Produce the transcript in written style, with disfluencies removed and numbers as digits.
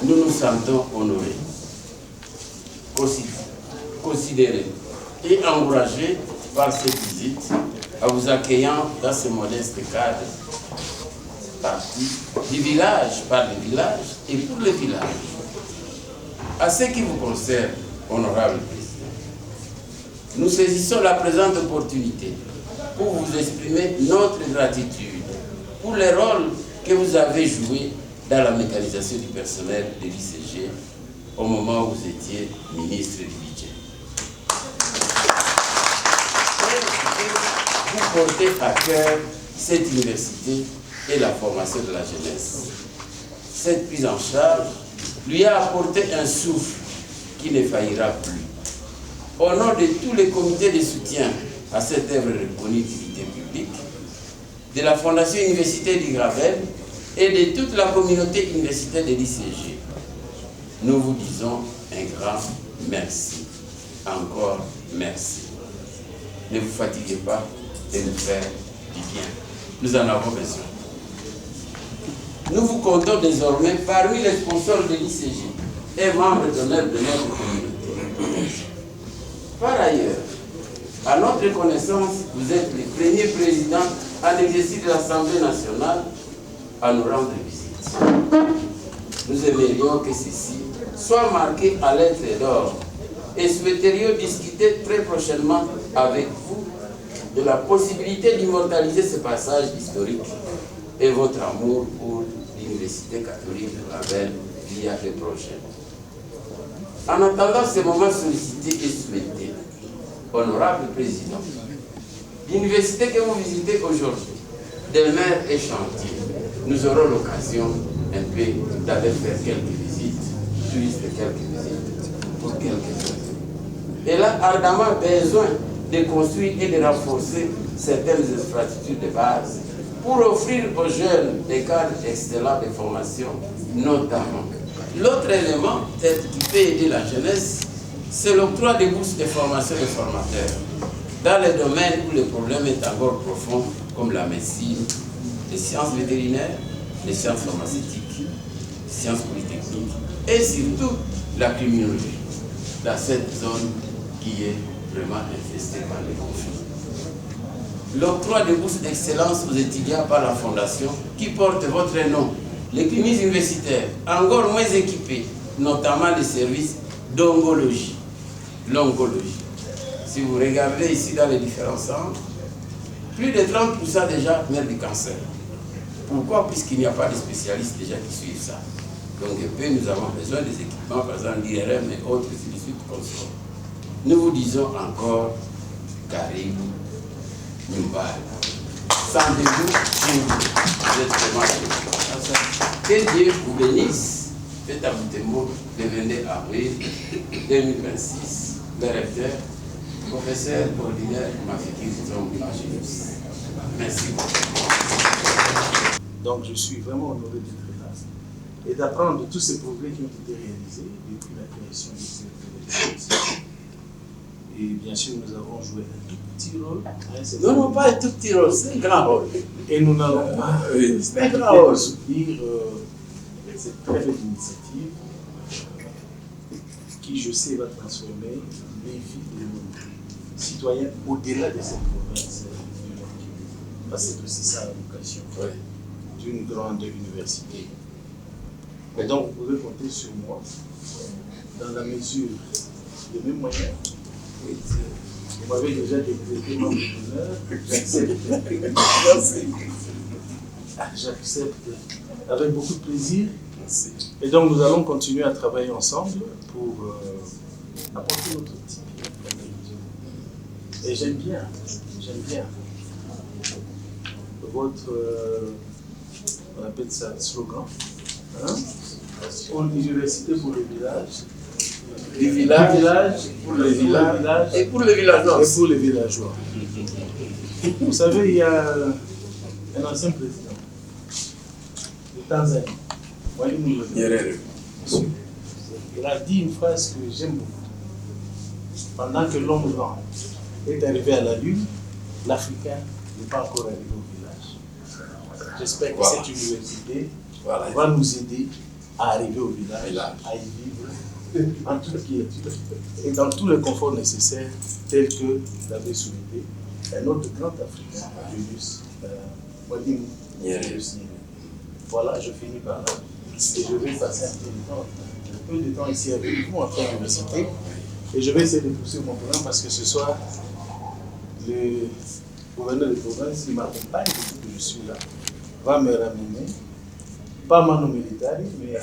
nous nous sentons honorés, considérés et encouragés par cette visite en vous accueillant dans ce modeste cadre parti du village par le village et pour le village. À ce qui vous concerne, honorable président, nous saisissons la présente opportunité pour vous exprimer notre gratitude pour le rôle que vous avez joué dans la mécanisation du personnel de l'ICG au moment où vous étiez ministre du budget. Vous portez à cœur cette université et la formation de la jeunesse. Cette prise en charge lui a apporté un souffle qui ne faillira plus. Au nom de tous les comités de soutien à cette œuvre reconnue d'utilité publique, de la Fondation universitaire du Gravel et de toute la communauté universitaire de l'ICG, nous vous disons un grand merci. Encore merci. Ne vous fatiguez pas de nous faire du bien. Nous en avons besoin. Nous vous comptons désormais parmi les sponsors de l'ICG et membres d'honneur de notre communauté. Par ailleurs, à notre connaissance, vous êtes le premier président en exercice de l'Assemblée nationale à nous rendre visite. Nous aimerions que ceci soit marqué à lettres d'or et souhaiterions discuter très prochainement avec vous de la possibilité d'immortaliser ce passage historique et votre amour pour l'Université catholique de Gravel via les projets. En attendant ce moment sollicité et souhaité, honorable président, l'université que vous visitez aujourd'hui, demeure et chantier. Nous aurons l'occasion un peu d'aller faire quelques visites, juste quelques visites, pour quelques heures. Elle a ardemment besoin de construire et de renforcer certaines infrastructures de base pour offrir aux jeunes des cadres excellents de formation, notamment. L'autre élément, peut-être qui peut aider la jeunesse, c'est l'octroi des bourses de formation des formateurs dans les domaines où le problème est encore profond, comme la médecine, les sciences vétérinaires, les sciences pharmaceutiques, les sciences polytechniques et surtout la criminologie, dans cette zone qui est vraiment infestée par les conflits. L'octroi de bourses d'excellence aux étudiants par la Fondation qui porte votre nom, les cliniques universitaires, encore moins équipées, notamment les services d'oncologie, l'oncologie. Si vous regardez ici dans les différents centres, plus de 30% déjà meurent du cancer. Pourquoi? Puisqu'il n'y a pas de spécialistes déjà qui suivent ça. Donc, nous avons besoin des équipements, par exemple l'IRM et autres instituts consorts. Nous vous disons encore, Karibu, Nyumbari. Sentez-vous chez vous. Vous êtes vraiment chez vous. Que Dieu vous bénisse. Faites à Butembo le 22 avril 2026. Le recteur, professeur ordinaire Mafiki Zombi. Merci beaucoup. Donc je suis vraiment honoré d'être là et d'apprendre de tous ces progrès qui ont été réalisés depuis la création de cette émission. Et bien sûr, nous avons joué un tout petit rôle. Non, pas un tout petit rôle, c'est un grand rôle. Et nous n'allons pas soutenir cette très belle initiative qui, je sais, va transformer les vies de nos citoyens au-delà de cette province. Parce que c'est aussi ça la vocation d'une grande université. Et donc, vous pouvez compter sur moi dans la mesure de mes moyens. Vous m'avez déjà décrété mon honneur, j'accepte. J'accepte avec beaucoup de plaisir. Merci. Et donc nous allons continuer à travailler ensemble pour apporter notre petit pied. Et j'aime bien votre, on appelle ça slogan, hein? Une université pour le village. Du village, pour le village et pour les villageois. Et pour les villageois. Vous savez, il y a un ancien président de Tanzanie, Mwalimu Nyerere. Il a dit une phrase que j'aime beaucoup. Pendant que l'homme blanc est arrivé à la Lune, l'Africain n'est pas encore arrivé au village. J'espère que cette université va nous aider à arriver au village, à y vivre en toute quiétude et dans tout le confort nécessaire, tel que l'avait souhaité un autre grand Africain, Julius Mwalimu Nyerere. Voilà, je finis par là. Et je vais passer un peu de temps ici avec vous en tant qu'université. Et je vais essayer de poursuivre mon programme parce que ce soir, le gouverneur de province qui m'accompagne depuis que je suis là va me ramener, pas mano militari, mais